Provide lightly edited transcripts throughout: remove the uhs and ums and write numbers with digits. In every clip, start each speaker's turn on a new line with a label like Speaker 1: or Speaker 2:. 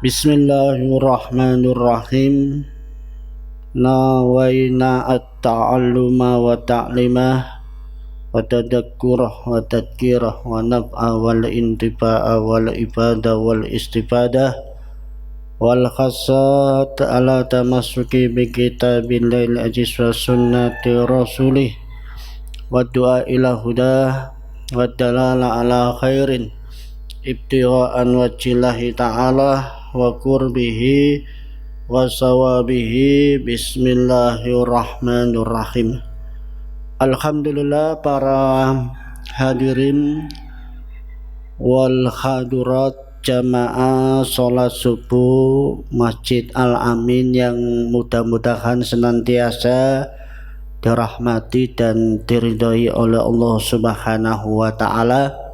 Speaker 1: Bismillahirrahmanirrahim. Nawaina at-ta'alluma wa ta'limah wa tadakkurah wa tadkirah wa naf'a wal intifa'a wal ibadah wal istifadah wal khasat ala tamassuki bi kitabillahi al-aziz wa sunnati rasulih wa du'a ila hudah wa dalala ala khairin ibtigha'an wajhillahi ta'ala wa qurbihi wa sawabihi. Bismillahirrahmanirrahim. Alhamdulillah, para hadirin wal hadirat jamaah sholat subuh Masjid Al-Amin yang mudah-mudahan senantiasa dirahmati dan diridhai oleh Allah Subhanahu wa ta'ala.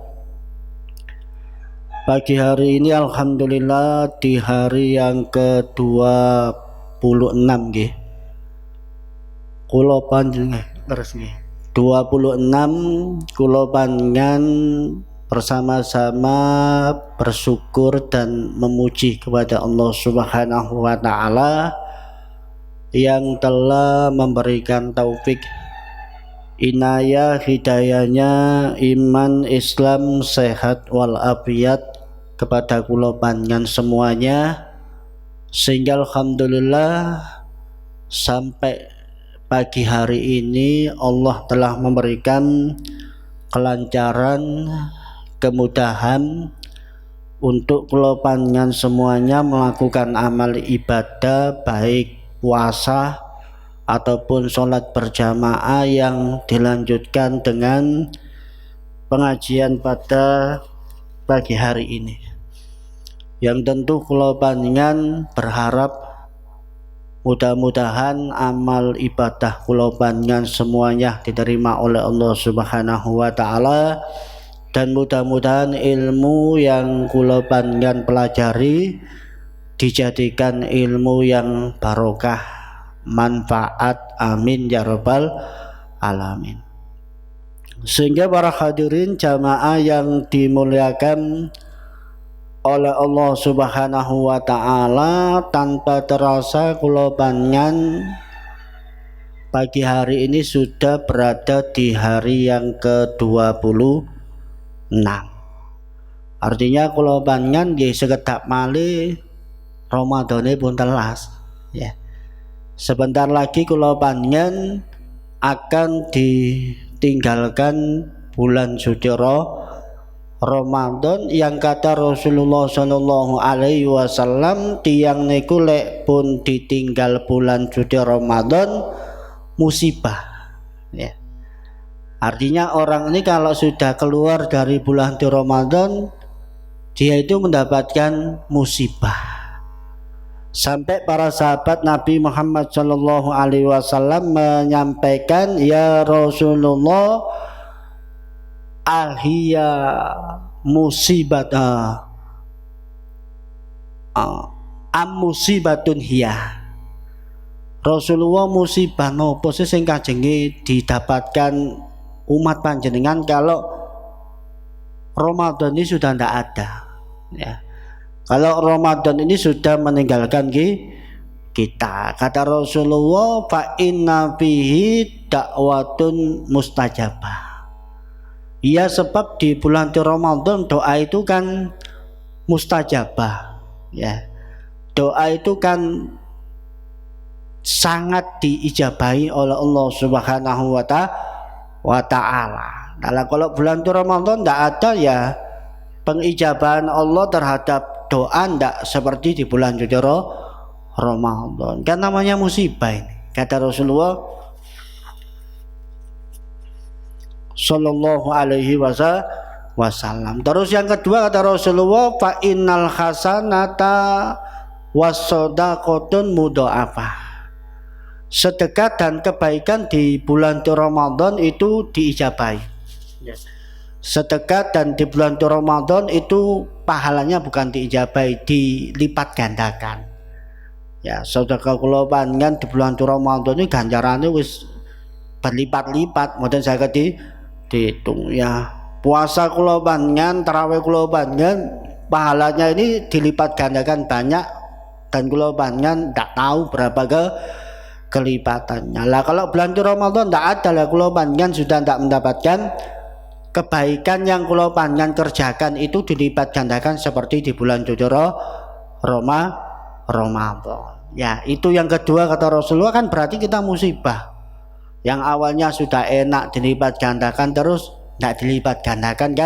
Speaker 1: Pagi hari ini alhamdulillah di hari yang ke-26 nggih. Kula panjenengan terus nggih. 26 kula panjenengan bersama-sama bersyukur dan memuji kepada Allah Subhanahu wa taala yang telah memberikan taufik, inayah, hidayahnya, iman, Islam, sehat walafiat kepada kula panjenengan semuanya, sehingga alhamdulillah sampai pagi hari ini Allah telah memberikan kelancaran, kemudahan untuk kula panjenengan semuanya melakukan amal ibadah baik puasa ataupun sholat berjamaah yang dilanjutkan dengan pengajian pada pagi hari ini, yang tentu kula panjenengan berharap mudah-mudahan amal ibadah kula panjenengan semuanya diterima oleh Allah Subhanahu wa taala, dan mudah-mudahan ilmu yang kula panjenengan pelajari dijadikan ilmu yang barokah, manfaat, amin ya rabbal alamin. Sehingga para hadirin jamaah yang dimuliakan oleh Allah Subhanahu wa taala, tanpa terasa kula panjenengan pagi hari ini sudah berada di hari yang ke-26. Artinya kula panjenengan nggih sekedhap malih Ramadhane pun telas ya. Sebentar lagi kula panjenengan akan ditinggalkan bulan suci Ramadan, yang kata Rasulullah sallallahu alaihi wasallam, tiyang niku lek pun ditinggal bulan suci Ramadan musibah ya. Artinya orang ini kalau sudah keluar dari bulan suci Ramadan, dia itu mendapatkan musibah. Sampai para sahabat Nabi Muhammad sallallahu alaihi wasallam menyampaikan, ya Rasulullah, ahia musibat musibatun hiya. Rasulullah, musibah nopo sing kajenge didapatkan umat panjenengan kalau Ramadan ini sudah tidak ada ya. Kalau Ramadan ini sudah meninggalkan kita, kata Rasulullah, fa inna fihi da'watun mustajabah. Ya, sebab di bulan Ramadan doa itu kan mustajabah ya. Doa itu kan sangat diijabahi oleh Allah Subhanahu wa taala. Kalau bulan Ramadan tidak ada ya, pengijabahan Allah terhadap doa tidak seperti di bulan suci Ramadan. Kan namanya musibah ini, kata Rasulullah sallallahu alaihi wasallam. Terus yang kedua kata Rasulullah, fa innal hasanata was-shadaqatun mudha'afah. Sedekah dan kebaikan di bulan Ramadan itu diijabahi. Sedekah dan di bulan Ramadan itu pahalanya bukan diijabahi, dilipat gandakan. Ya, sedekah kula panjenengan di bulan Ramadan ini ganjarannya wis berlipat-lipat, mboten saged dihitung ya. Puasa kula panjenengan, tarawih kula panjenengan pahalanya ini dilipat gandakan banyak, dan kula panjenengan ndak tahu berapa kelipatannya. Lah kalau bulan Ramadan ndak ada lah, kula panjenengan sudah ndak mendapatkan kebaikan yang kula panjenengan kerjakan itu dilipat gandakan seperti di bulan suci Ramadan. Ya, itu yang kedua kata Rasulullah, kan berarti kita musibah. Yang awalnya sudah enak dilipat gandakan terus tidak dilipat gandakan,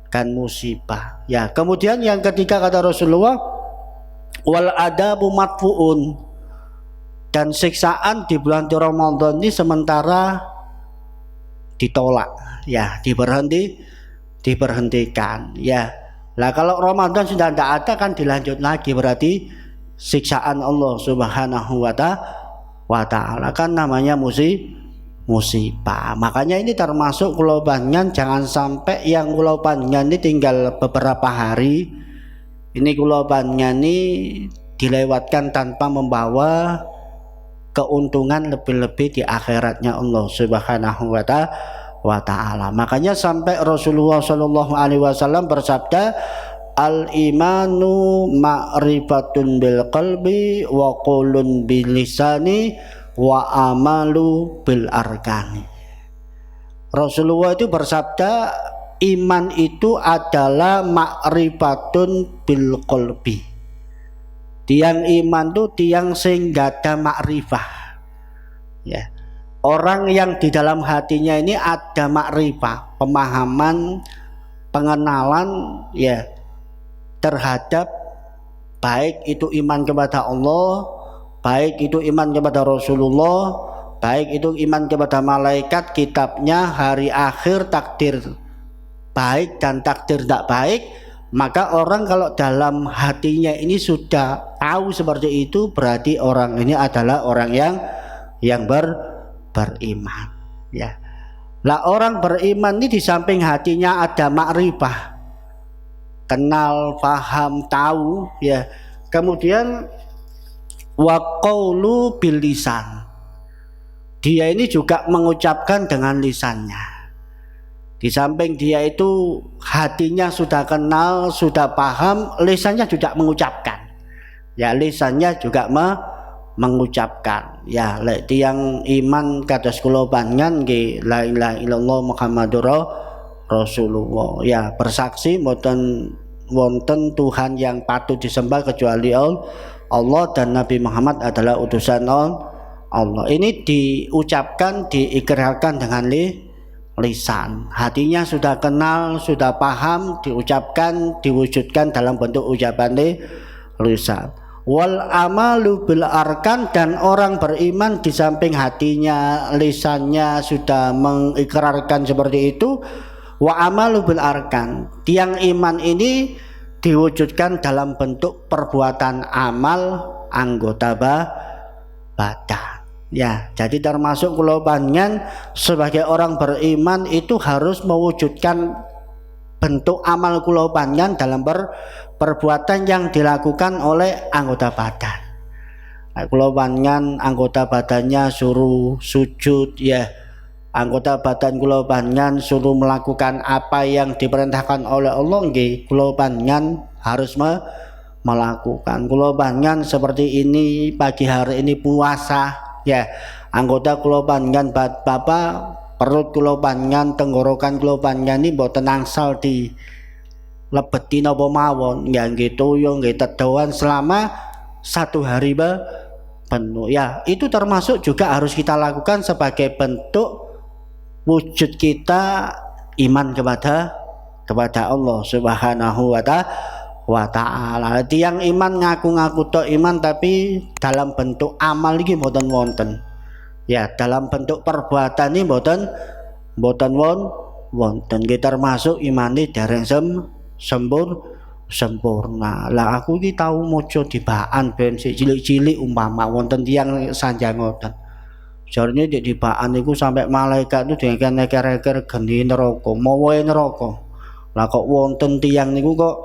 Speaker 1: kan musibah. Ya, kemudian yang ketiga kata Rasulullah, wal adabu matfuun, dan siksaan di bulan Ramadan ini sementara ditolak, ya, diberhentikan. Ya. Lah kalau Ramadan sudah tidak ada kan dilanjut lagi, berarti siksaan Allah Subhanahu wa ta'ala, kan namanya musibah. Makanya ini termasuk kula panjenengan jangan sampai yang kula panjenengan ini tinggal beberapa hari ini kula panjenengan ini dilewatkan tanpa membawa keuntungan lebih-lebih di akhiratnya Allah Subhanahu wa ta'ala. Makanya sampai Rasulullah sallallahu alaihi wasallam bersabda, al imanu ma'rifatun bil qalbi wa qulun bil lisani wa amalu bil arkani. Rasulullah itu bersabda, iman itu adalah ma'rifatun bil qalbi. Tiang iman itu tiang sing gada ma'rifah. Ya. Orang yang di dalam hatinya ini ada ma'rifah, pemahaman, pengenalan, ya, terhadap baik itu iman kepada Allah, baik itu iman kepada Rasulullah, baik itu iman kepada malaikat, kitabnya, hari akhir, takdir baik dan takdir tidak baik. Maka orang kalau dalam hatinya ini sudah tahu seperti itu, berarti orang ini adalah orang yang beriman. Ya. Lah orang beriman ini di samping hatinya ada makrifah, kenal, paham, tahu, ya. Kemudian wa qaulu bil lisan. Dia ini juga mengucapkan dengan lisannya. Di samping dia itu hatinya sudah kenal, sudah paham, lisannya juga mengucapkan. Ya, lisannya juga mengucapkan. Ya, lek tiyang iman kados kula panjenengan nggih la ilaha illallah Muhammadur Rasulullah. Ya, bersaksi mboten wonten Tuhan yang patut disembah kecuali Allah, dan Nabi Muhammad adalah utusan Allah. Ini diucapkan, diikrarkan dengan lisan. Hatinya sudah kenal, sudah paham, diucapkan, diwujudkan dalam bentuk ucapan lisan. Wal amalu bil arkan, dan orang beriman di samping hatinya, lisannya sudah mengikrarkan seperti itu, wa amalu bil arkan, tiang iman ini diwujudkan dalam bentuk perbuatan amal anggota badan. Ya, jadi termasuk kula panjenengan sebagai orang beriman itu harus mewujudkan bentuk amal kula panjenengan dalam perbuatan yang dilakukan oleh anggota badan. Kula panjenengan anggota badannya suruh sujud, ya, anggota badan kula panjenengan suruh melakukan apa yang diperintahkan oleh Allah, nggih kula panjenengan harus melakukan. Kula panjenengan seperti ini pagi hari ini puasa, ya, anggota kula panjenengan bapak perut kula panjenengan, tenggorokan kula panjenengan ini mboten angsal di lebeti napa mawon, ya nggih toyo nggih tedowan selama 1 hari penuh. Ya, itu termasuk juga harus kita lakukan sebagai bentuk wujud kita iman kepada Allah Subhanahu wa ta'ala. Tiang iman ngaku-ngaku tok iman tapi dalam bentuk amal iki mboten wonten. Ya, dalam bentuk perbuatan ini mboten wonten. Kita termasuk imane dereng sempurna. Lah aku iki tau maca dibaan ben sik cilik-cilik umpama wonten tiyang sanjang ngoten. Jarine di dibaan iku sampai malaikat itu dengan neker-neker geni neraka, mawae neraka. Lah kok wonten tiyang niku kok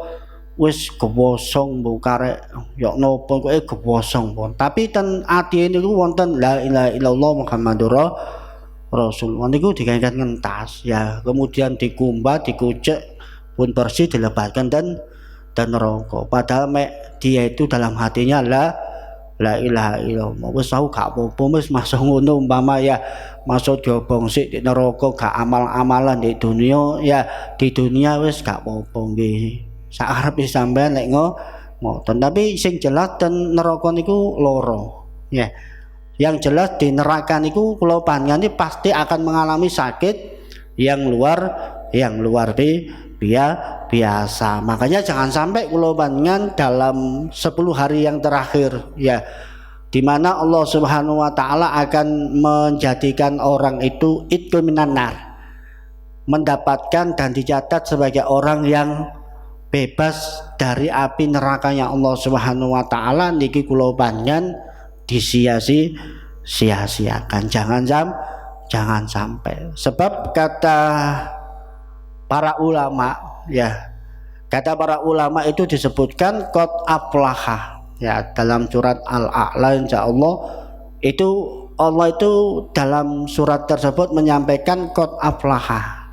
Speaker 1: wis gosong bu karek yok nopo kok gosong pun, tapi ten ati niku wonten la ilaha illallah Muhammadur Rasulullah niku digawekan ngentas, ya, kemudian dikumbah, dikucek pun bersih, dilebatkan dan dan neraka. Padahal dia itu dalam hatinya la ilaha illallah. Wis tau gak apa-apa wis masuk ngono umpama ya masuk diobong sik di neraka gak amal-amalan di dunia ya di dunia wis gak apa-apa nggih. Sak arepe sampean lek ngoten. Tapi sing jelas ten neraka niku loro. Ya. Yang jelas di neraka niku kula panjenengan pasti akan mengalami sakit yang luar biasa. Makanya jangan sampai kula panjenengan dalam 10 hari yang terakhir ya di mana Allah Subhanahu wa taala akan menjadikan orang itu itqu minan nar, mendapatkan dan dicatat sebagai orang yang bebas dari api nerakanya Allah Subhanahu wa taala niki kula panjenengan sia-siakan. Jangan sampai. Sebab kata para ulama ya, kata para ulama itu disebutkan qad aflaha ya dalam surat Al-A'la insyaallah itu Allah itu dalam surat tersebut menyampaikan qad aflaha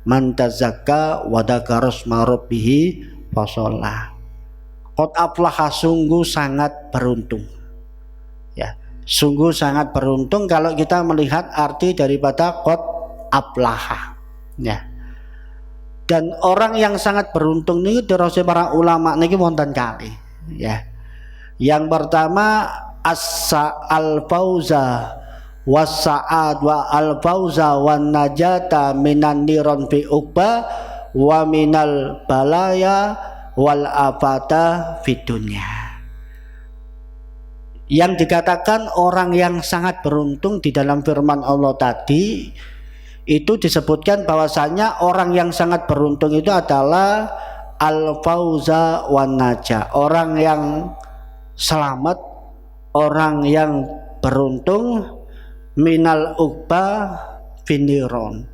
Speaker 1: man tazakka wa dzakara isma rabbih fasholla. Qad aflaha sungguh sangat beruntung. Ya, sungguh sangat beruntung kalau kita melihat arti daripada qad aflaha. Ya. Dan orang yang sangat beruntung ini terus para ulama niki wonten kali. Ya. Yang pertama al-fauza was-sa'ad wa al-fauza wan najata minan niron fi uqba wa minal balaya wal afata fid dunya. Yang dikatakan orang yang sangat beruntung di dalam firman Allah tadi itu disebutkan bahwasanya orang yang sangat beruntung itu adalah al-fauza wan najah, orang yang selamat, orang yang beruntung minal uqba finiron.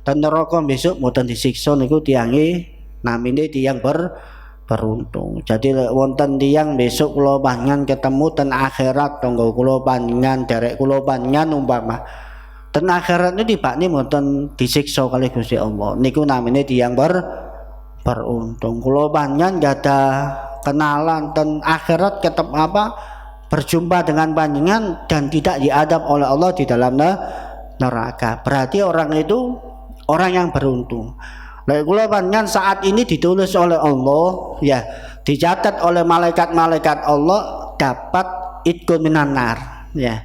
Speaker 1: Dan neraka besok mboten disiksa niku tiange namine tiyang beruntung. Jadi wonten tiyang besok kula panjenengan ketemu ten akhirat tangga kula panjenengan derek kula panjenengan umpama ten akhirat niku tibane mboten disiksa kalih Gusti Allah. Niku namine tiyang beruntung. Kula panjenengan gadah kenalan ten akhirat ketemu berjumpa dengan panjenengan dan tidak diadab oleh Allah di dalam neraka. Berarti orang itu orang yang beruntung. Lha kula panjenengan saat ini ditulis oleh Allah ya, dicatat oleh malaikat-malaikat Allah dapat itqu minan nar ya.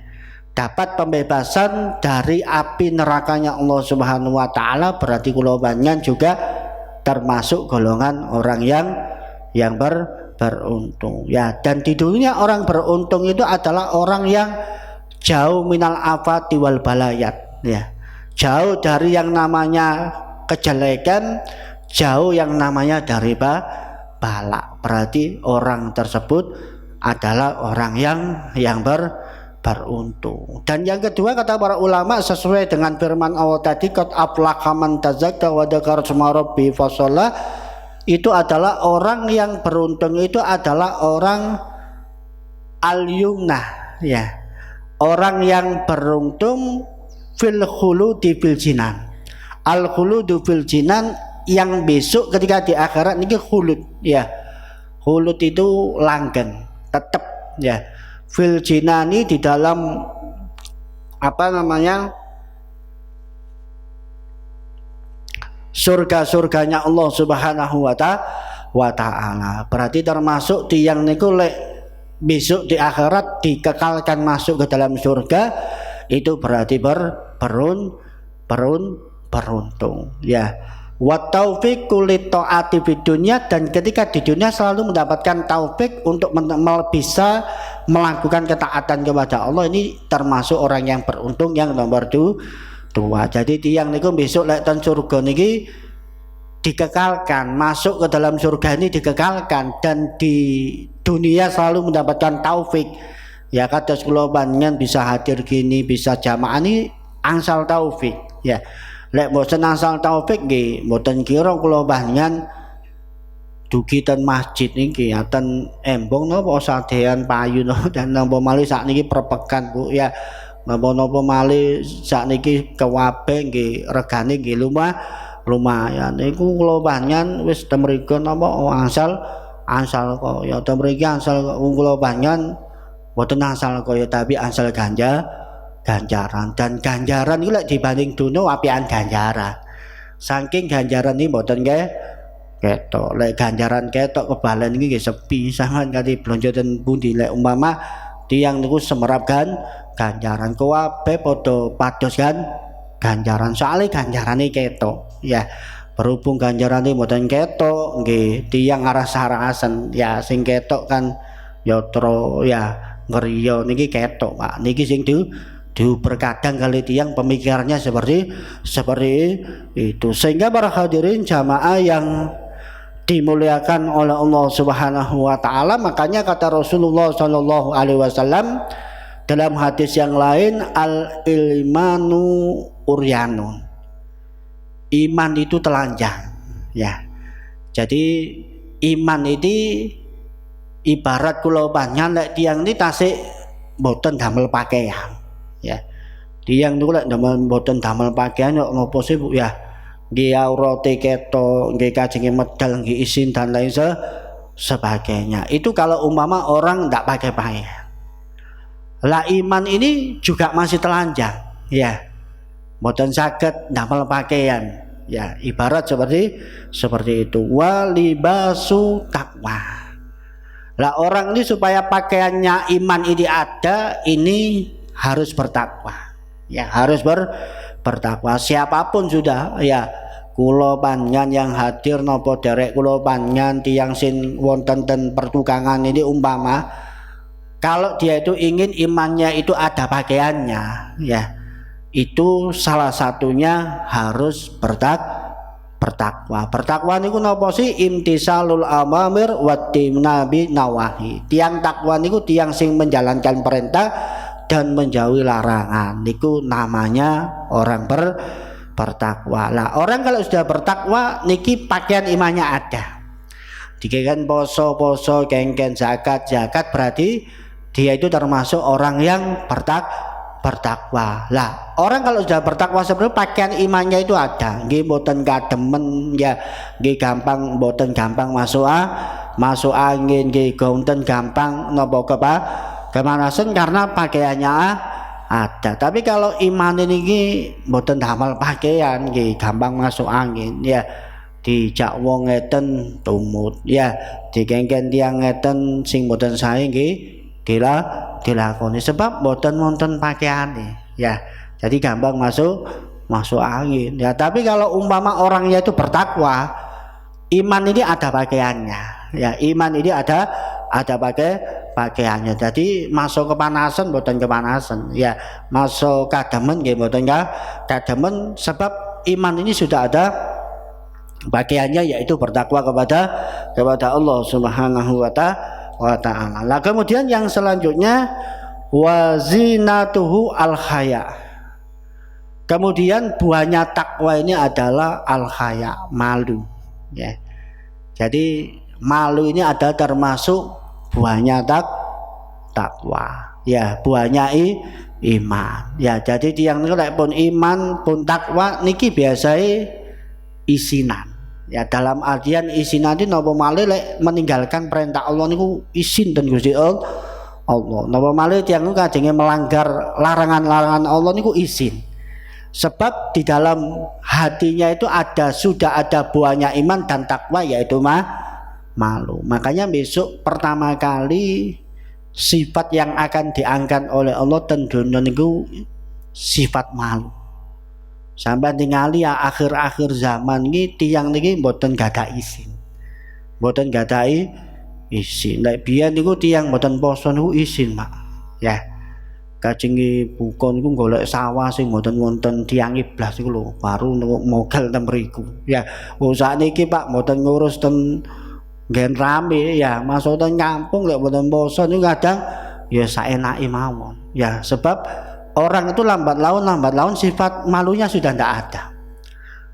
Speaker 1: Dapat pembebasan dari api nerakanya Allah Subhanahu wa taala, berarti kula panjenengan juga termasuk golongan orang yang beruntung ya. Dan di dunia orang beruntung itu adalah orang yang jauh minal afati wal balayat ya. Jauh dari yang namanya kejelekan, jauh yang namanya dari bala. Berarti orang tersebut adalah orang yang beruntung. Dan yang kedua kata para ulama sesuai dengan firman Allah tadi qad aflaha man tazakka wa dzakara isma rabbih fasholla, itu adalah orang yang beruntung itu adalah orang al-yumnah ya. Orang yang beruntung fil khuludi fil jinan. Al-khuludu fil jinan, yang besok ketika di akhirat niki khulud ya. Khulud itu langgeng, tetap ya. Fil jinani di dalam surga-surganya Allah Subhanahu wa taala. Berarti termasuk tiyang niku lek besok di akhirat dikekalkan masuk ke dalam surga, itu berarti beruntung ya. Wa taufiqu li taati fid dunya, dan ketika di dunia selalu mendapatkan taufik untuk bisa melakukan ketaatan kepada Allah, ini termasuk orang yang beruntung yang nomor 2. Jadi tiyang niku besok lek ten surga niki dikekalkan, masuk ke dalam surga ini dikekalkan, dan di dunia selalu mendapatkan taufik ya. Kados kula panjenengan bisa hadir gini, bisa jamaah ini angsal taufik ya. Lek mboten asal taufik nggih mboten kira kula panjenengan dugi ten masjid niki aten embong napa sadean payu dan napa malih sakniki perpekan Bu ya. Napa malih sakniki kewabe nggih regane nggih lumayan iku kula panjenengan wis temriku napa angsal kaya temriki angsal kula panjenengan boten angsal kaya tapi angsal ganjaran dan ganjaran iku lek dibanding donya apian ganjaran saking ganjaran iki boten ketok lek ganjaran ketok kebalen iki nggih sepi sangat kali blonjo ten pundi lek umpama tiyang niku semerap ganjaran kabeh padha pados ganjaran soalnya ganjarane ketok ya berhubung ganjarane mboten ketok nggih tiyang arah sarasen ya sing ketok kan yatra ya ngriya niki ketok Pak niki sing diuber kadang kali tiyang pemikirannya seperti itu sehingga para hadirin jamaah yang dimuliakan oleh Allah Subhanahu wa taala makanya kata Rasulullah sallallahu alaihi wasallam dalam hadis yang lain al ilmanu uryanun iman itu telanjang ya jadi iman itu ibarat kula panjenengan lek tiyang ini tasik mboten damel pakaian ya tiyang niku lek mboten damel pakaian kok ngopo sih Bu ya nggih aurate ketok nggih kajenge medal nggih isin dan lain sebagainya itu kalau umpama orang ndak pakai pakaian lah iman ini juga masih telanjang ya mboten saged damel pakaian ya ibarat seperti itu walibasu takwa lah orang ini supaya pakaiannya iman ini ada ini harus bertakwa ya harus bertakwa siapapun sudah ya kula panjenengan yang hadir napa derek kula panjenengan tiyang sing wonten ten pertukangan ini umpama kalau dia itu ingin imannya itu ada pakaiannya ya itu salah satunya harus bertakwa niku napa sih imtisalul awamir wa tinabi nawahi tiang takwa niku tiang sing menjalankan perintah dan menjauhi larangan niku namanya orang bertakwa lah orang kalau sudah bertakwa niki pakaian imannya ada dikirakan poso kengken zakat berarti dia itu termasuk orang yang bertakwa lah orang kalau sudah bertakwa sebenarnya pakaian imannya itu ada nggih mboten kademen ya nggih gampang mboten gampang masuk angin nggih mboten gampang napa kemanasan karena pakaiannya ada tapi kalau iman ini mboten damel pakaian nggih gampang masuk angin ya dijak wong ngeten tumut ya dikengken tiyang ngeten sing mboten sae nggih dilakoni sebab mboten wonten pakaiane ya jadi gampang masuk angin ya tapi kalau umpama orangnya itu bertakwa iman ini ada pakaiannya ya iman ini ada pakaiannya jadi masuk kepanasan mboten kepanasan ya masuk kademen nggih mboten kademen sebab iman ini sudah ada pakaiannya yaitu bertakwa kepada Allah Subhanahu wa ta'ala. Lah kemudian yang selanjutnya wazinatuhu al-haya. Kemudian buahnya takwa ini adalah al-haya, malu ya. Jadi malu ini ada termasuk buahnya takwa ya buahnya iman ya jadi tiang niku lek pun iman pun takwa niki biasanya isinan ya dalam artian isinan ini napa malih lek meninggalkan perintah Allah niku isin dan Gusti Allah napa malih tiang niku kajenge melanggar larangan-larangan Allah niku isin sebab di dalam hatinya itu sudah ada buahnya iman dan takwa yaitu malu. Makanya besok pertama kali sifat yang akan diangkat oleh Allah tentunya niku sifat malu. Sampai ningali ya akhir-akhir zaman ini tiang niki mboten gadah izin. Mboten gadah izin. Lek biyen niku tiang mboten poso niku izin, Mak. Ya. Kajengi buka niku golek sawah sing mboten wonten tiang iblas iku lho, baru niku modal ten mriku. Ya, sakniki Pak mboten ngurus ten nggen rame ya, masuk ten kampung lek mboten poso niku kadang ya saenake mawon. Ya, sebab orang itu lambat laun sifat malunya sudah ndak ada.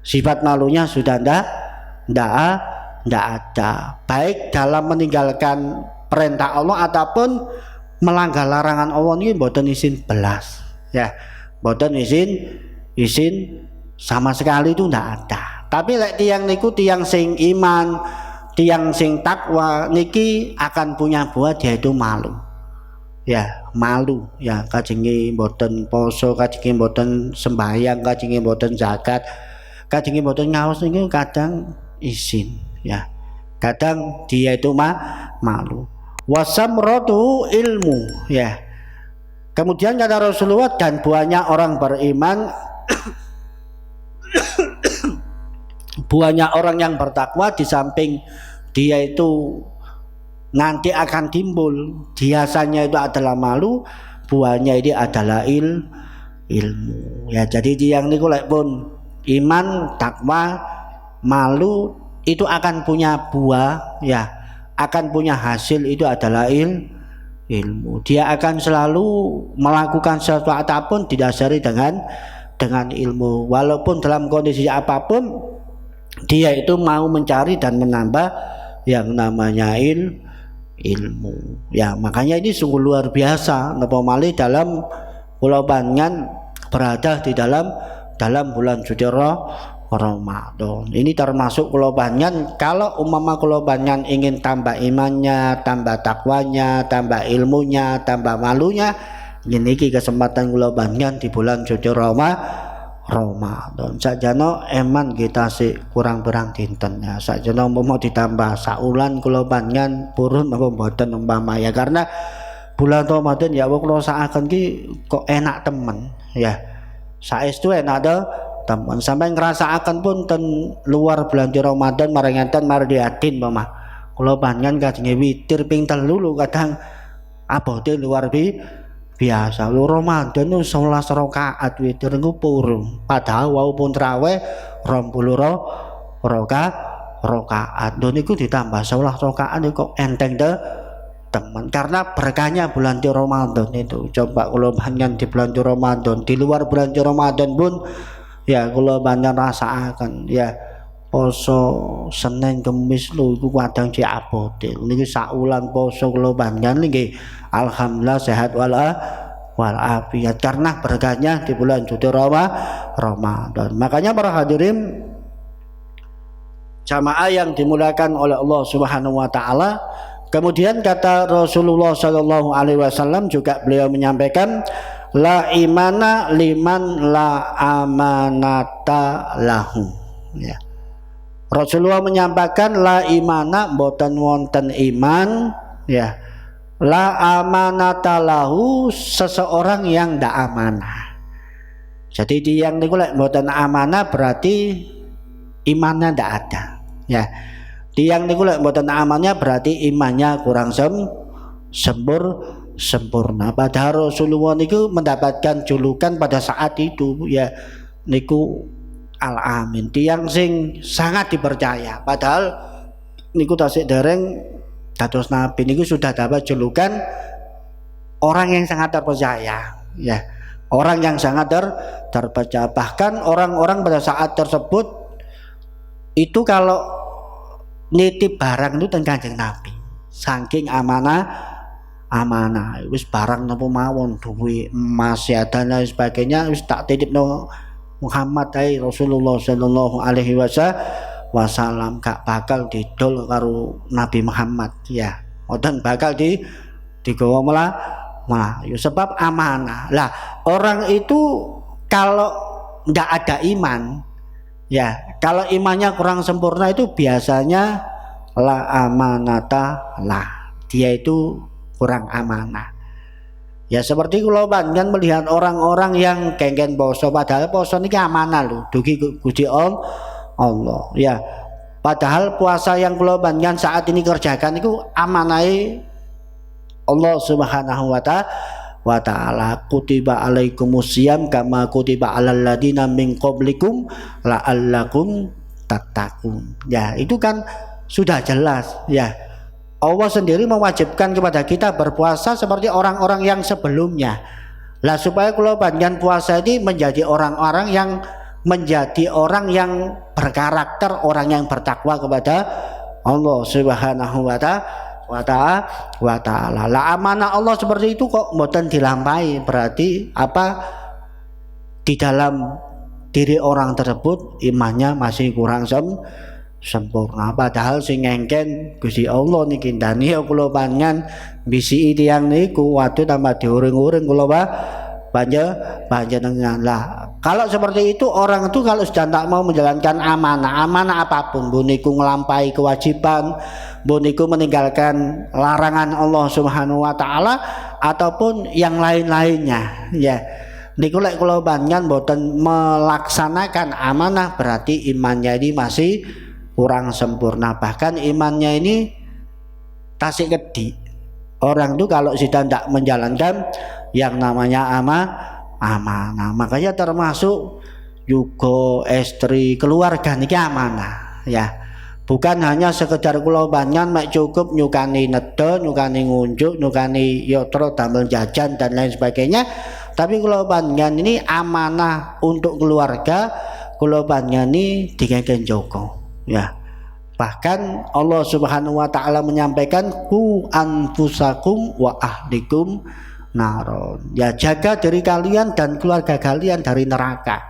Speaker 1: Sifat malunya sudah ndak ada. Baik dalam meninggalkan perintah Allah ataupun melanggar larangan Allah ini mboten izin belas. Ya, mboten izin sama sekali itu ndak ada. Tapi lek tiyang niku tiyang sing iman, tiyang sing takwa niki akan punya buah yaitu malu. Ya, malu ya, kajengi mboten poso, kajengi mboten sembahyang, kajengi mboten zakat, kajengi mboten ngaos niku kadang izin ya. Kadang dia itu malu. Wasamratu ilmu ya. Kemudian kata Rasulullah, dan buahnya orang beriman buahnya orang yang bertakwa di samping dia itu nanti akan timbul biasanya itu adalah malu, buahnya ini adalah ilmu ya. Jadi yang niku lek pun iman, takwa, malu itu akan punya buah ya, akan punya hasil, itu adalah ilmu. Dia akan selalu melakukan sesuatu apapun didasari dengan ilmu, walaupun dalam kondisi apapun dia itu mau mencari dan menambah yang namanya ilmu ya. Makanya ini sungguh luar biasa napa malih dalam kula panjenengan berada di dalam bulan suci Ramadan. Ini termasuk kula panjenengan, kalau umpama kula panjenengan ingin tambah imannya, tambah takwanya, tambah ilmunya, tambah malunya, niki kesempatan kula panjenengan di bulan suci Ramadan. Sakjane eman kita sih kurang-kurang dinten ya. Sakjane mau ditambah saulan kula panjenengan purun apa mboten umpama ya, karena bulan Ramadan ya kula sakaken ki kok enak temen ya. Saestu enak temen, sampai ngrasakaken pun ten luar bulan Ramadan marang enten marang diadin mama. Kula panjenengan kadang witir ping 3 kadang abote luar biasa. Lu Ramadan itu 11 rakaat witir niku purun. Padahal walaupun traweh 20 rakaat. Dan niku ditambah 11 rakaat niku enteng teman. Karena berkahnya bulan Ramadan itu. Coba kalau panjenengan di bulan Ramadan, di luar bulan Ramadan pun ya kula panjenengan rasakaken ya, poso Senin Kamis lho iku kadang diabote. Niki saulan poso kula panjenengan niki alhamdulillah sehat walafiat karena berkahnya di bulan suci Ramadan. Makanya para hadirin jamaah yang dimuliakan oleh Allah Subhanahu wa taala, kemudian kata Rasulullah sallallahu alaihi wasallam juga beliau menyampaikan, la imana liman la amanata lahu ya. Rasulullah menyampaikan la imana boten wonten iman ya, la amanata lahu seseorang yang ndak amanah. Jadi dia yang niku lek boten amanah berarti imannya ndak ada ya. Dia yang niku lek boten amannya berarti imannya kurang sempurna. Padahal Rasulullah niku mendapatkan julukan pada saat itu ya niku al-amin, tiang sing sangat dipercaya. Padahal niku tasik dereng dados nabi niku sudah dapat julukan orang yang sangat terpercaya ya, orang yang sangat terpercaya. Bahkan orang-orang pada saat tersebut itu kalau nitip barang itu ten Kanjeng Nabi, saking amanah wis barang napa mawon, duwe emas ya dan lain sebagainya wis tak titipno Muhammad Rasulullah sallallahu alaihi wasallam, gak bakal didol karo Nabi Muhammad ya, mboten bakal digawa Melayu sebab amanah. Lah orang itu kalau ndak ada iman ya, kalau imannya kurang sempurna itu biasanya la amanata lah, dia itu kurang amanah. Ya seperti kalau panjenengan melihat orang-orang yang kengken poso, padahal poso niki amanah lho, dugi Gusti Allah ya. Padahal puasa yang kula panjenengan saat ini kerjakan itu amanahe Allah Subhanahu wa taala. Kutiba alaikumusiyam kama kutiba alal ladina min qablikum la'allakum tattaqun. Ya, itu kan sudah jelas ya. Allah sendiri mewajibkan kepada kita berpuasa seperti orang-orang yang sebelumnya. Lah supaya kalau panjenengan puasa ini menjadi orang-orang yang berkarakter, orang yang bertakwa kepada Allah Subhanahu wa taala. Lah amanah Allah seperti itu kok mboten dilampahi, berarti apa? Di dalam diri orang tersebut imannya masih kurang sempurna. Padahal sing ngengken Gusti Allah niki ndani kula panjenengan bisi tiyang niku waduh tambah diuring-uring kula panjenengan lah. Kalau seperti itu orang itu kalau sudah tak mau menjalankan amanah apapun, buniku ngelampaui kewajiban, buniku meninggalkan larangan Allah Subhanahu wa taala ataupun yang lain-lainnya ya. Niku lek kula panjenengan mboten melaksanakan amanah berarti imannya ini masih kurang sempurna. Bahkan imannya ini tasik kedi. Orang itu kalau sudah tidak menjalankan yang namanya amanah, makanya termasuk juga istri keluarga niki amanah ya. Bukan hanya sekedar kula panjenengan mek cukup nyukani nedo, nyukani ngunjuk, nyukani yotro damel jajan dan lain sebagainya, tapi kula panjenengan ini amanah untuk keluarga, kula panjenengan ini dikengken joko ya. Bahkan Allah Subhanahu wa taala menyampaikan ku anfusakum wa ahlikum naron. Ya, jaga diri kalian dan keluarga kalian dari neraka.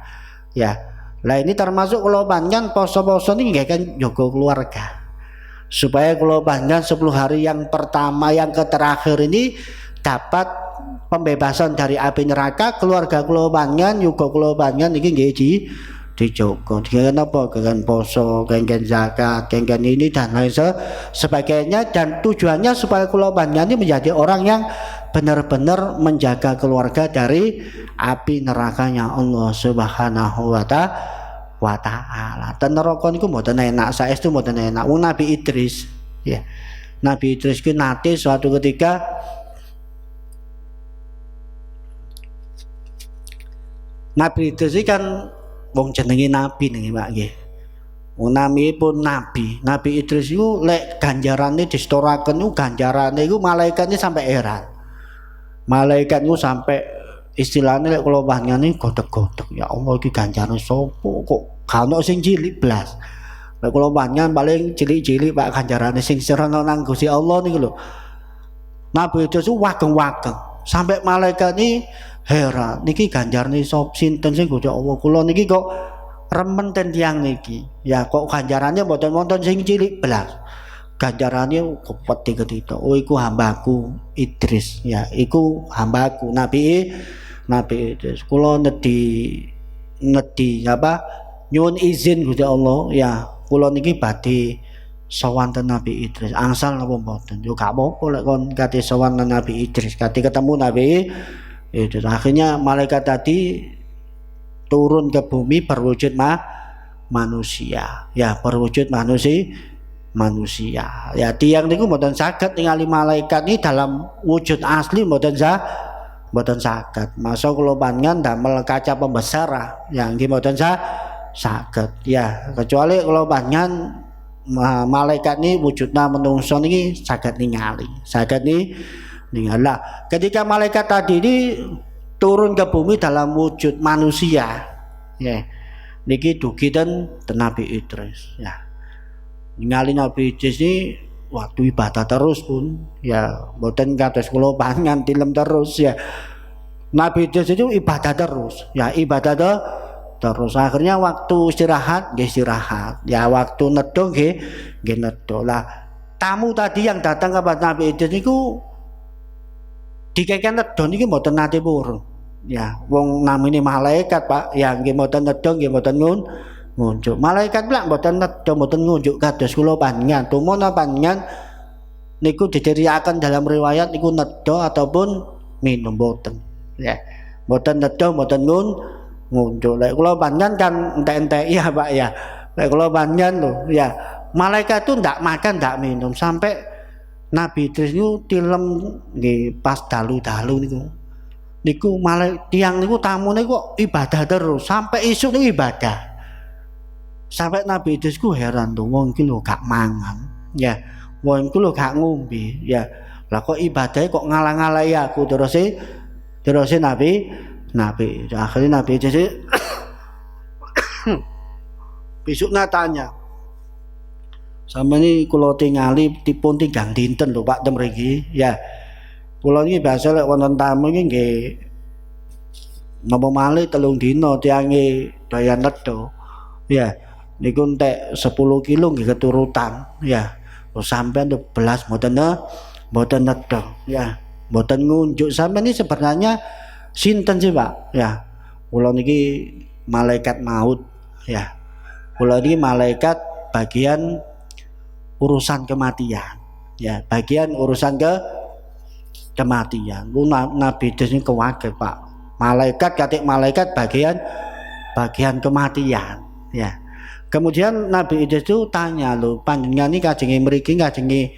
Speaker 1: Ya. Lah ini termasuk kula panjenengan poso-poso ini nggih kan jaga keluarga. Supaya kula panjenengan 10 hari yang pertama yang terakhir ini dapat pembebasan dari api neraka, keluarga kula panjenengan juga kula panjenengan iki nggih dijogo. Dengan apa? Dengan poso, dengan zakat, dengan ini dan lain sebagainya, dan tujuannya supaya kula panjenengan ini menjadi orang yang benar-benar menjaga keluarga dari api nerakanya Allah Subhanahu wa taala. Dan neraka niku mboten enak, saestu mboten enak. Nabi Idris ya. Nabi Idris ku nate suatu ketika Nabi Idris kan wong jenenge nabi nggih Pak nggih. Nami pun nabi. Nabi Idris itu lek ganjarane disetoraken niku ganjarane iku malaikatnya sampai heran. Malaikat itu sampai istilahnya lek kula panjenengan godhog-godhog. Ya Allah iki ganjarane sapa kok kana sing cilik blas. Lek kula panjenengan paling cilik-cilik Pak ganjarane sing serana nang Gusti Allah niku lho. Nabi Idris wageng-wageng sampai malaikat ini heran. Niki ganjarane sapa sinten sing Gusti Allah kula niki kok remen ten tiyang niki. Ya kok ganjarannya mboten wonten sing cilik blas. Ganjarannya kupeti ketito. Oh iku hambaku Idris ya, iku hambaku Nabi Idris. Kula nedhi apa nyuwun izin Gusti Allah ya, kula niki badhe sowan ten Nabi Idris. Angsal napa mboten? Yo gak apa-apa lek kon kate sowan Nabi Idris, kate ketemu Nabi Idris. Akhirnya malaikat tadi turun ke bumi berwujud manusia ya, berwujud manusia ya. Tiang niku mboten saged ningali malaikat ini dalam wujud asli, mboten saged. Masa kula panjenengan damel kaca pembesar ya nggih mboten saged ya, kecuali kula panjenengan malaikat ini wujudna menungso niki saged ningali lah. Ketika malaikat tadi ini turun ke bumi dalam wujud manusia ya, niki dugi ten Nabi Idris ya. Ningali Nabi Idris ini waktu ibadah terus pun ya, mboten kados kula panjenengan tilem terus ya. Nabi Idris itu ibadah terus ya, terus. Akhirnya waktu istirahat nggih istirahat ya, waktu nedo nggih nedo lah. Tamu tadi yang datang kepada Nabi Idris niku dikeken nedo niki mboten nate purun ya. Wong namine malaikat Pak ya, nggih mboten nedo nggih mboten ngunjuk. Malaikat pula mboten nedo mboten ngunjuk kados kula panjenengan. Tumon panjenengan niku diceriakan dalam riwayat niku nedo ataupun minum mboten ya. Mboten nedo mboten ngunjuk. Lek kula panjenengan kan entek-entek ya Pak ya. Lek kula panjenengan lho ya, malaikat itu ndak makan ndak minum sampai Nabi Idris niku tilem nggih pas dalu-dalu niku tiang niku tamune kok ibadah terus sampai isuk niku ibadah. Sampai Nabi Idris ku heran tuh, wong iki lho gak mangan ya, wong iki lho gak ngombe ya, lah kok ibadahnya kok ngalang-alangi aku. Terus Nabi akhirnya Nabi Idris besoknya tanya, sama ini kula tingali dipun tigang dinten lho Pak temriki ya. Kula iki biasa lek wonten tamu iki nggih napa malih 3 dina tiange daya nedha. Ya, niku entek 10 kilo nggih keturutan. Ya. Sampean belas mboten nedha. Ya. Mboten ngunjuk sampean ini sebenarnya sinten sih, Pak? Ya. Kula niki malaikat maut. Ya. Kula niki malaikat bagian urusan kematian. Ya, bagian urusan kematian. Nabi Idris ini kewage, Pak. Malaikat katik malaikat bagian kematian. Ya. Kemudian Nabi Idris itu tanya, lho, panjenengan ini kajengi mriki kajengi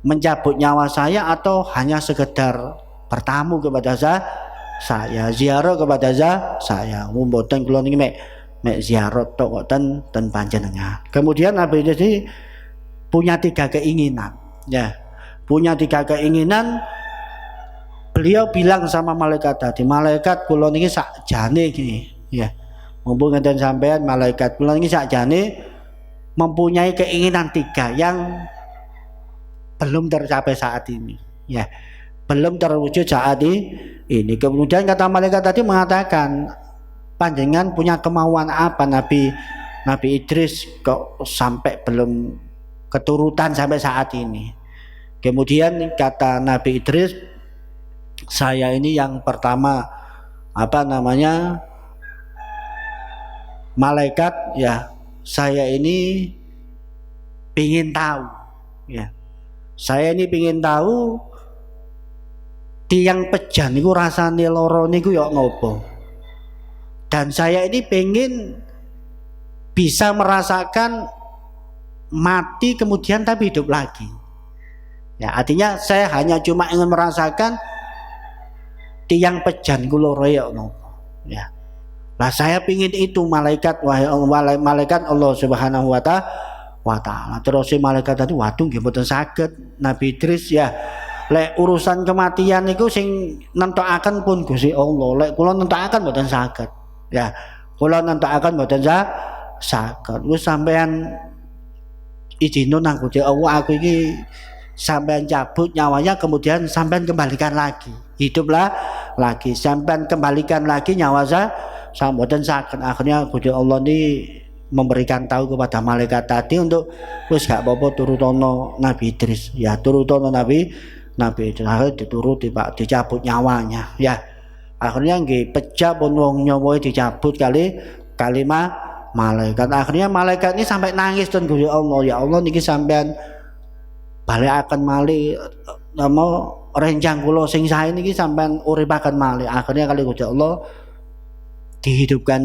Speaker 1: mencabut nyawa saya atau hanya sekedar bertamu kepada saya, ziarah kepada saya. Mboten kula niki mek ziarah tok kok ten panjenengan. Kemudian Nabi Idris ini punya 3 keinginan. Ya. Punya 3 keinginan. Beliau bilang sama malaikat tadi, malaikat kula niki sakjane iki, ya. Mumpung ngeten sampean malaikat kula niki sakjane mempunyai keinginan 3 yang belum tercapai saat ini, ya. Belum terwujud saat ini. Kemudian kata malaikat tadi mengatakan, panjenengan punya kemauan apa Nabi Idris kok sampai belum keturutan sampai saat ini. Kemudian kata Nabi Idris, saya ini yang pertama malaikat, ya, saya ini pingin tahu, ya, saya ini pingin tahu tiang pejan niku rasane loro niku ya ngopo, dan saya ini pingin bisa merasakan mati kemudian tapi hidup lagi. Ya, artinya saya hanya cuma ingin merasakan tiang pejan kula royok nopo, ya. Lah saya pingin itu malaikat, wahai malaikat Allah Subhanahu wa taala. Terus si malaikat tadi, waduh nggih mboten saged Nabi Idris, ya. Lek urusan kematian niku sing nentokaken pun Gusti Allah. Lek kula nentokaken mboten saged. Ya, kula nentokaken mboten saged. Wis sampean izin nang Gusti Allah, aku iki sampean cabut nyawanya kemudian sampean kembalikan lagi, hiduplah lagi, sampean kembalikan lagi nyawa saya mboten saged. Akhirnya Gusti Allah ini memberikan tahu kepada malaikat tadi untuk wis gak apa-apa turutono Nabi Idris, ya, turutono Nabi Idris. Akhirnya dituruti, Pak, dicabut nyawanya, ya. Akhirnya nggih pecah pun wong nyawa dicabut kalimat malaikat. Akhirnya malaikat ini sampai nangis dan Gusti Allah, ya Allah niki sampean balik akan malih rencang kula sing sae niki sampean uripaken malih. Akhirnya kali Gusti Allah dihidupkan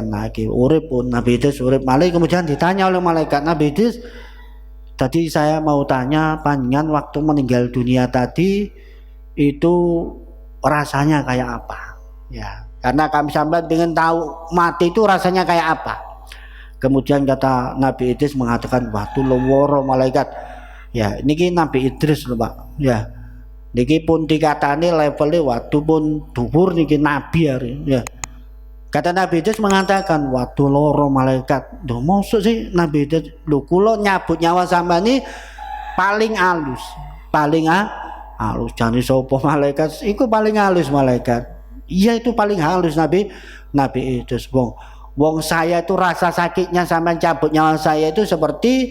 Speaker 1: lagi, urip pun Nabi Idris urip malih. Kemudian ditanya oleh malaikat, Nabi Idris, tadi saya mau tanya panjenengan waktu meninggal dunia tadi itu rasanya kayak apa, ya, karena kami sampean ingin tahu mati itu rasanya kayak apa. Kemudian kata Nabi Idris mengatakan, waktu loworo malaikat, ya, niki Nabi Idris lho, Pak, ya, niki pun dikatani levelnya waktu pun dhuwur niki nabi, ya. Kata Nabi Idris mengatakan, waktu loro malaikat. Duh, maksud sih Nabi Idris, lho kula nyabut nyawa sampean ini paling halus, jane sapa malaikat iku paling halus malaikat. Iya, itu paling halus Nabi Idris. Wong saya itu rasa sakitnya sampean cabut nyawa saya itu seperti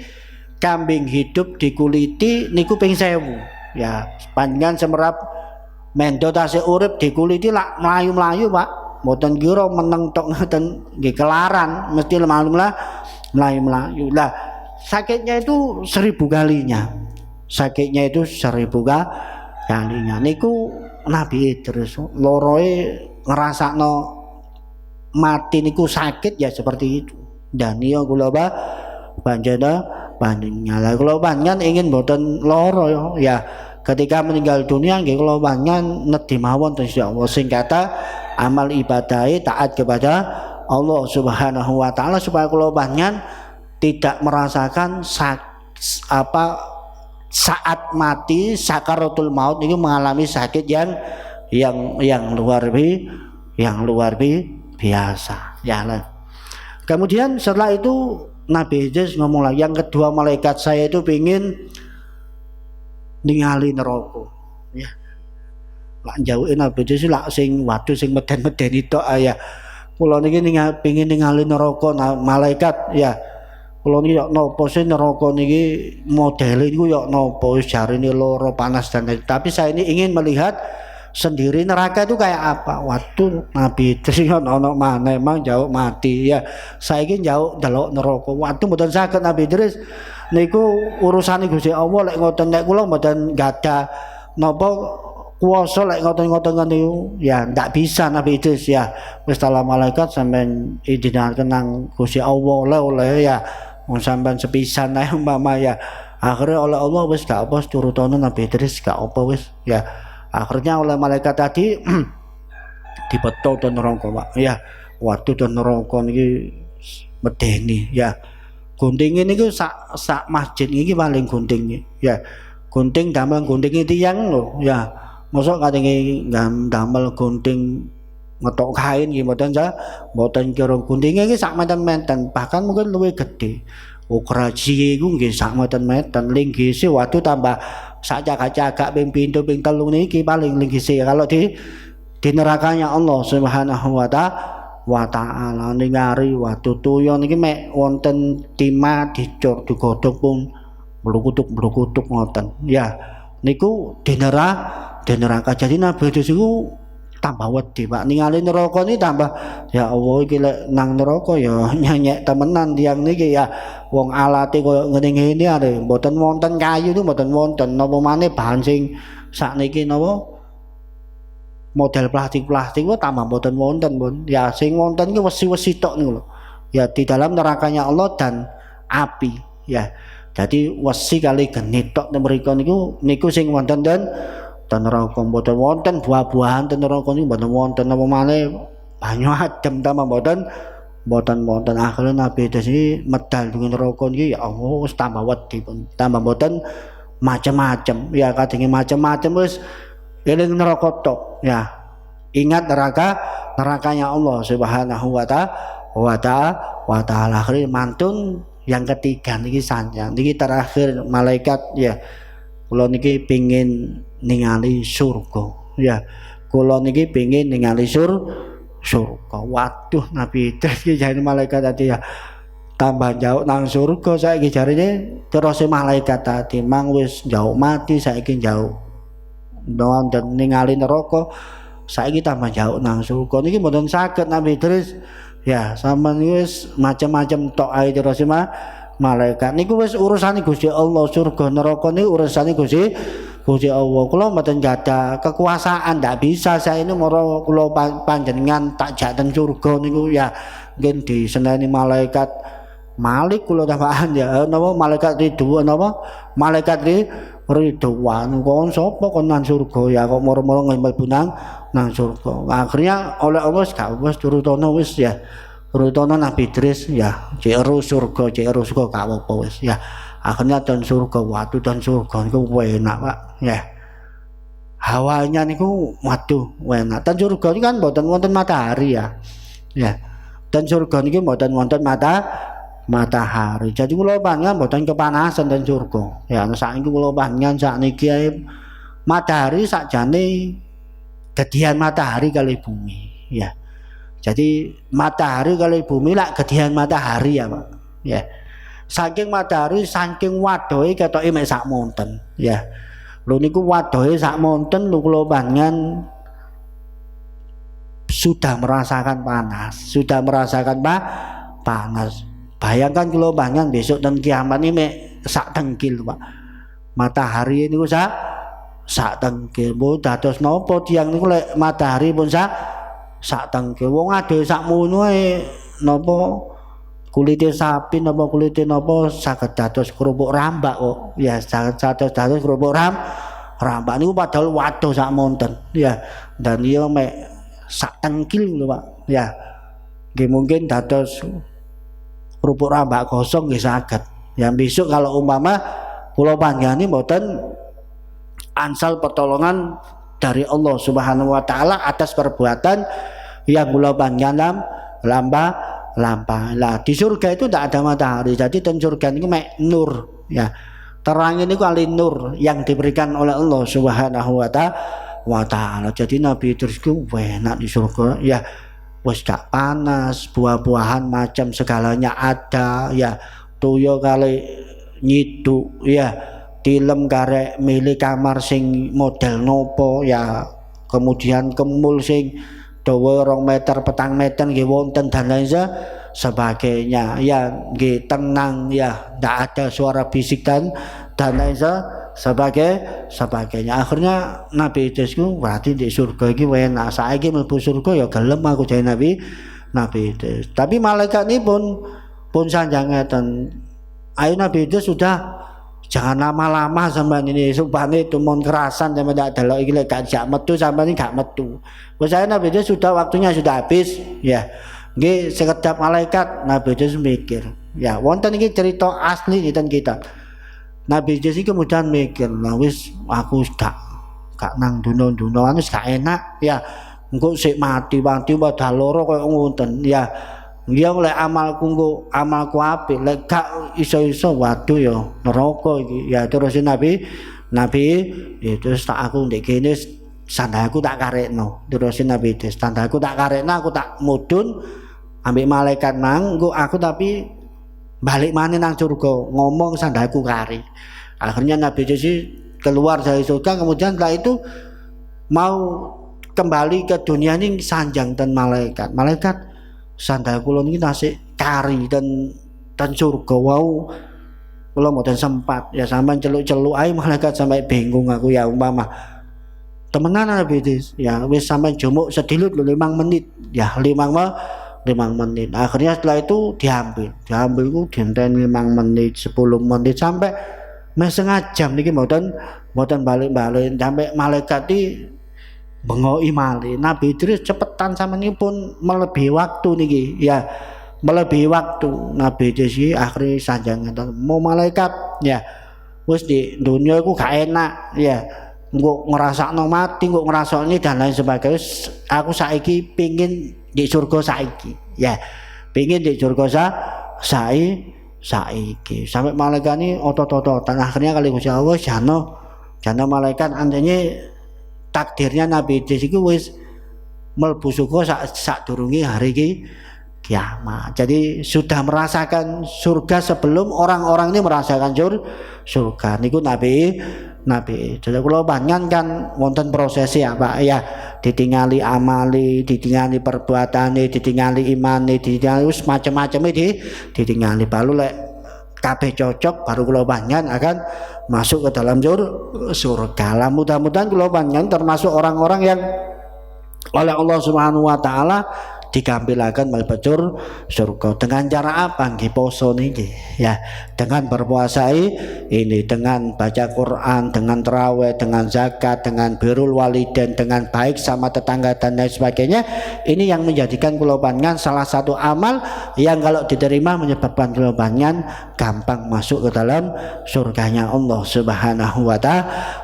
Speaker 1: kambing hidup dikuliti niku ping 1000. Ya, panjenengan semerap mendo tasih urip dikuliti lak mlayu-mlayu, Pak. Mboten kira meneng tok ngoten nggih kelaran, mesti mlayu-mlayu. Lah, sakitnya itu 1000 kalinya. Sakitnya itu 1000 kalinya. Niku Nabi Idris loroe ngrasakno mati niku sakit ya seperti itu. Dan iya kula panjenengan lah kula panjenengan ingin mboten loro, ya. Ketika meninggal dunia nggih kula panjenengan nedhi mawon insyaallah sing kata amal ibadah taat kepada Allah Subhanahu wa taala supaya kula panjenengan tidak merasakan saat mati sakaratul maut itu mengalami sakit yang luar biasa, ya. Kemudian setelah itu Nabi Idris ngomong lagi, yang kedua malaikat saya itu pingin ningali neraka, ya. lak jauke Nabi Idris lak sing waduh sing meden-medeni tok ya. Kula niki pengin ningali neraka malaikat ya. Kula niki yo napa sih neraka niki modele niku yo napa wis jarine lara panas dan tapi saya ini ingin melihat sendiri neraka itu kayak apa. Waduh Nabi Idris ono maneh emang jauh mati ya. Saiki jauh delok neraka. Waduh mboten saged Nabi Idris niku urusane Gusti Allah lek ngoten nek kula mboten gadah napa kuwasa lek ngoten-ngoten niku ya ndak bisa Nabi Idris ya. Wis tala malaikat sampean idinaken nang Gusti Allah oleh ya. Mun sampean sepisan ae umpama ya. Akhirnya oleh Allah wis gak apa turutono Nabi Idris gak apa wis ya. Akhirnya oleh malaikat tadi dibeto to neraka Pak. Ya, waduh to neraka niki medeni ya. Gunting niku sak masjid iki paling gunting ya. Gunting damel gunting tiyang lho ya. Mosok katenge damel gunting ngetok kain iki mboten kira guntinge iki sak meten-meten bahkan mungkin luwih gedhe. Ukraji iku nggih sak meten-meten linggise waduh tambah sak cagak-cagak ping pindho ping telu niki paling linggise kalau di nerakanya Allah Subhanahu wa ta'ala ningali waduh tuyo niki mek wonten timah dicor digodhog pun blukuduk ngoten ya niku di neraka jadi Nabi Idris iku tambah wedi Pak ningali neraka niki tambah ya Allah iki lek nang neraka ya nyanyek temenan tiyang niki ya wong alate koyo ngene-ngene are mboten wonten kayu niku mboten wonten napa maneh bahan sing sakniki napa model plastik-plastik kok tambah mboten wonten pun ya sing wonten iki wesi-wesi tok niku lho ya di dalam nerakanya Allah dan api ya jadi wesi kali genit tok mriku niku sing wonten dan neraka mboten wonten buah-buahan ten neraka niku mboten wonten apa maneh banyu adem ta mboten wonten akhirnya Nabi Idris iki medal dengan neraka niki ya Allah wis tambah wedi pun tambah mboten macam-macam ya kadenge macam-macam wis eling neraka tok ya ingat nerakanya Allah Subhanahu wa ta'ala akhirnya mantun yang ketiga niki sanjang niki terakhir malaikat ya kula niki pengin ningali surga ya kula niki pengin ningali surga waduh Nabi Idris iki jane malaikat tadi ya tambah jauh nang surga saiki jarine terus malaikat tadi mang wis jauh mati saiki jauh dan ningali neraka saiki tambah jauh nang surga niki mboten saged Nabi Idris ya sampean wis macam-macam tok ae terus malaikat niku wis urusane Gusti Allah surga neraka niku urusane Gusti Allah. Kula mboten gadah kekuasaan ndak bisa saya ini mara kula panjenengan tak jak teng surga niku ya nggih diseneni malaikat Malik kula tambahan ya napa malaikat Ridwan napa malaikat Ridwan kon sapa kon nang surga ya kok mara-mara mlebu nang surga. Akhirnya oleh Allah wis turutono wis ya Rutono Nabi Idris ya ceru surga gak apa-apa wis ya akhirnya dan surga waduh dan surga niku enak Pak ya hawanya niku waduh enak dan surga ini kan mboten wonten matahari ya dan surga niki mboten wonten matahari jadi kula panjenengan mboten kepanasan dan surga ya saiki kula panjenengan sakniki matahari sakjane gedihan matahari kali bumi ya jadi matahari kali bumi lak gedihan matahari ya Pak ya saking matahari saking wadohe ketoke mek sak monten ya lho niku wadohe sak monten lho kula panjenengan sudah merasakan panas bayangkan kula panjenengan besok dan kiamat ini mek sak tengkil Pak matahari niku sak tengkil mbok dados napa tiyang niku lek matahari pun sak tengkil wong ade sak mono ae napa kulite sapi napa kulite napa saged dados kerupuk rambak kok ya saged dados kerupuk rambak niku padahal waduh sak monten ya dan iya mek sak tengkil lho Pak ya nggih mungkin dados kerupuk rambak kosong nggih saged ya besok kalau umpama kula panjenengan mboten ansal pertolongan dari Allah Subhanahu wa taala atas perbuatan yang kula panjenengan lampah lah di surga itu tidak ada matahari jadi ten surga ini mek nur ya terang ini kali nur yang diberikan oleh Allah Subhanahu wa wa taala. Jadi Nabi Idris ku enak di surga ya, wis gak panas, buah-buahan macam segalanya ada ya, toyo kali nyidu ya, tilem karek milih kamar sing model nopo ya, kemudian kemul sing dawa 2 meter petang meter nggih wonten dan lain sebagainya ya, nggih tenang ya, ndak ada suara bisik dan lain sebagainya. Akhirnya Nabi Idris ku berarti di surga iki enak, saiki mlebu surga ya gelem aku jadi Nabi Idris. Tapi malaikat ini pun sanjang ngeten, ayo Nabi Idris sudah jangan lama-lama sampean ini, supane tumon kerasan sampean ndak delok iki lek gak metu sampean iki gak metu. Wes saya Nabi Idris sudah waktunya sudah habis ya. Nggih sekedap malaikat Nabi Idris mikir. Ya, wonten iki cerita asli dinten kita. Nabi Idris iki kemudian mikir, nah wis aku gak nang dunia-dunia wis gak enak ya. Engko sik mati-mati padha loro koyo ngoten ya. Dia oleh amalku apik, lek gak iso-iso waduh ya neraka iki ya. Terus Nabi itu tak aku ndek kene sandalku tak karekno. Terus Nabi itu sandalku tak karekno, aku tak mudhun ambek malaikat nang aku tapi balik maneh nang surga, ngomong sandalku kari. Akhirnya Nabi itu keluar dari surga, kemudian setelah itu mau kembali ke dunia ini sanjang dan malaikat sandal kula niki tasik kari dan surga wau kula mboten sempat ya, sampean celuk-celuk ae malaikat sampai bingung aku ya, umpama temenan Nabi Idris ya wis sampean jumuk sedilut 5 menit ya, 5 menit. Akhirnya setelah itu diambil ku genten 5 menit 10 menit sampai setengah jam niki mboten balik-balik sampai malaikat iki bengoki malih. Nabi Idris cepetan sampeyanipun melebihi waktu niki ya, melebihi waktu. Nabi Idris akhirnya sanjang ngeten, mau malaikat ya wis di dunia iku gak enak ya, engko ngrasakno mati, engko ngrasakne dan lain sebagainya. Aku saiki pengin di surga saiki ya, pengin di surga saiki. Sampai malaikat ini otot-ototan. Akhirnya kali Gusti Allah jana malaikat andene takdirnya Nabi Idris itu wis mlebu surga sadurunge hari kiamat. Jadi sudah merasakan surga sebelum orang-orang ini merasakan surga. Niku Nabi. Jadi kula panjenengan kan wonten prosesi ya Pak ya, ditingali amali, ditingali perbuatane, ditingali imane, ditingali wis macam-macam ditingali. Baru lek kabeh cocok baru kula panjenengan akan masuk ke dalam surga. Mudah-mudahan kula panjenengan termasuk orang-orang yang oleh Allah Subhanahu wa taala digampilaken mlebu surga. Dengan cara apa? Nggih poso niki ya, dengan berpuasa ini, dengan baca Quran, dengan tarawih, dengan zakat, dengan birrul walidain, dengan baik sama tetangga dan lain sebagainya. Ini yang menjadikan kula panjenengan salah satu amal yang kalau diterima menyebabkan kula panjenengan gampang masuk ke dalam surganya Allah Subhanahu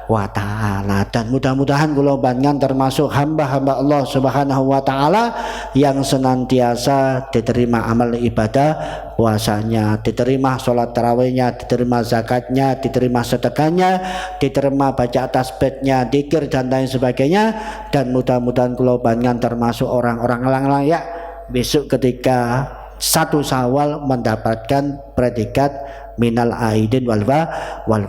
Speaker 1: wa taala. Dan mudah-mudahan kula panjenengan termasuk hamba-hamba Allah Subhanahu wa taala yang senantiasa diterima amal ibadah puasanya, diterima sholat tarawihnya, diterima zakatnya, diterima sedekahnya, diterima baca tasbihnya, dzikir dan lain sebagainya. Dan mudah-mudahan kula panjenengan termasuk orang-orang layak besok ketika 1 Syawal mendapatkan predikat minal aidin wal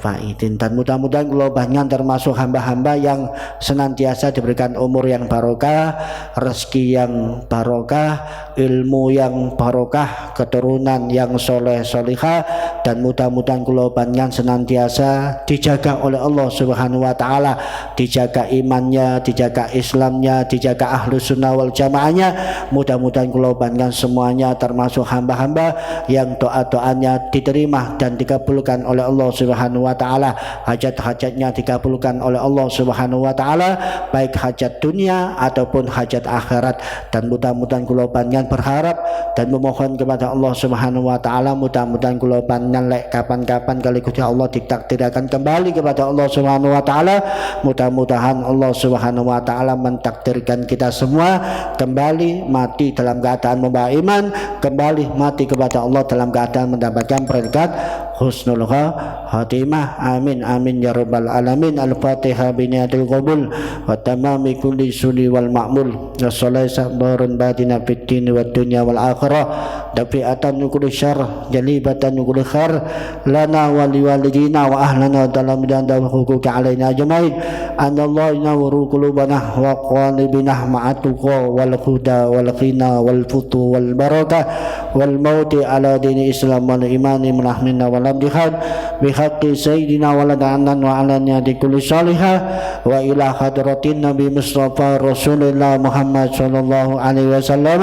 Speaker 1: faidin. Dan mudah-mudahan kula panjenengan termasuk hamba-hamba yang senantiasa diberikan umur yang barokah, rezeki yang barokah, ilmu yang barokah, keturunan yang soleh solihah. Dan mudah-mudahan kula panjenengan senantiasa dijaga oleh Allah Subhanahu wa taala, dijaga imannya, dijaga Islamnya, dijaga ahlus sunnah wal jamaahnya. Mudah-mudahan kula panjenengan semuanya termasuk hamba-hamba yang doa-doanya diterima dan dikabulkan oleh Allah Subhanahu wa taala, hajat-hajatnya dikabulkan oleh Allah Subhanahu wa taala, baik hajat dunia ataupun hajat akhirat. Dan mudah-mudahan kula panjenengan berharap dan memohon kepada Allah Subhanahu wa taala, mudah-mudahan kula panjenengan lek kapan-kapan kali Gusti Allah ditakdirkan kembali kepada Allah Subhanahu wa taala. Mudah-mudahan Allah Subhanahu wa taala mentakdirkan kita semua kembali mati dalam keadaan membawa iman kembali mati kepada Allah dalam keadaan mendapatkan predikat husnul khatimah. Amin amin ya rabbal alamin. Al-Fatihah biniatil qabul wa tamami kulli sunni wal ma'mul. Wassalatu sabarun batina fid din wad dunya wal akhirah. Dafi'atan kulli syarr jalibatan kulli khair lana wa liwalidina wa ahlana dalam dan huquq alaina ajmain. Anallahu yanuru qulubana wa qalibina ma'atuqa wal huda wal khina wal futu wal barakah wal mauti ala dini islam wal imani menahmina wal abdihad bihaqqi sayyidina waladanan wa ala niyati kulli salihah wa ila hadratin nabi mustafa rasulullah Muhammad sallallahu alaihi wasallam.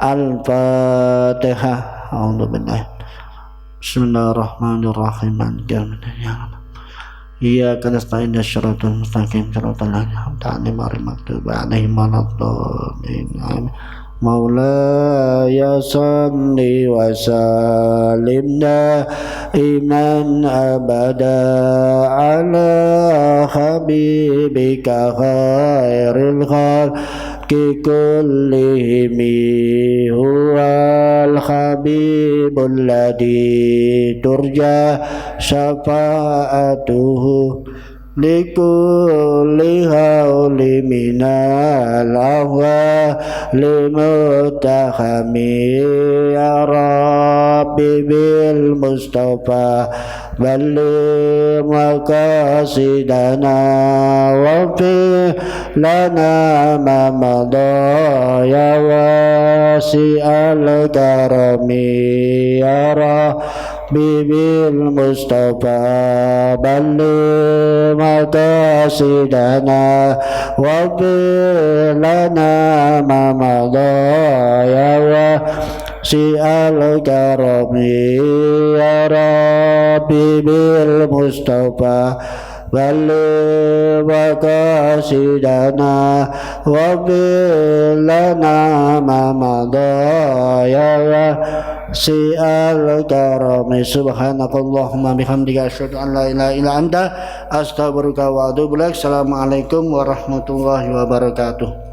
Speaker 1: Al-Fatihah. A'udzubillahi. Bismillahirrahmanirrahim. Iyyaka nasta'in syiratal mustaqim syiratal ladzina an'amta 'alaihim waladdallin. Maulaya salli wa sallim daiman abada ala habibika khairil khalqi kullihim huwal habibul ladzi turja syafa'atuhu likulli hauli minal ahwa limutahami ya rabbi bil mustafa balli maqasidana wa fi lana ma madha ya wasi'al karami ya rabbi bil mustafa balli maqasidana wa lana ma madha ya wasi'al karami ya rabbi bil mustafa balli maqasidana wa lana ma madha ya si'al karami. Subhanakallahumma bihamdika asyhadu an la ilaha illa anta astaghfiruka wa atubu ilaik. Assalamualaikum warahmatullahi wabarakatuh.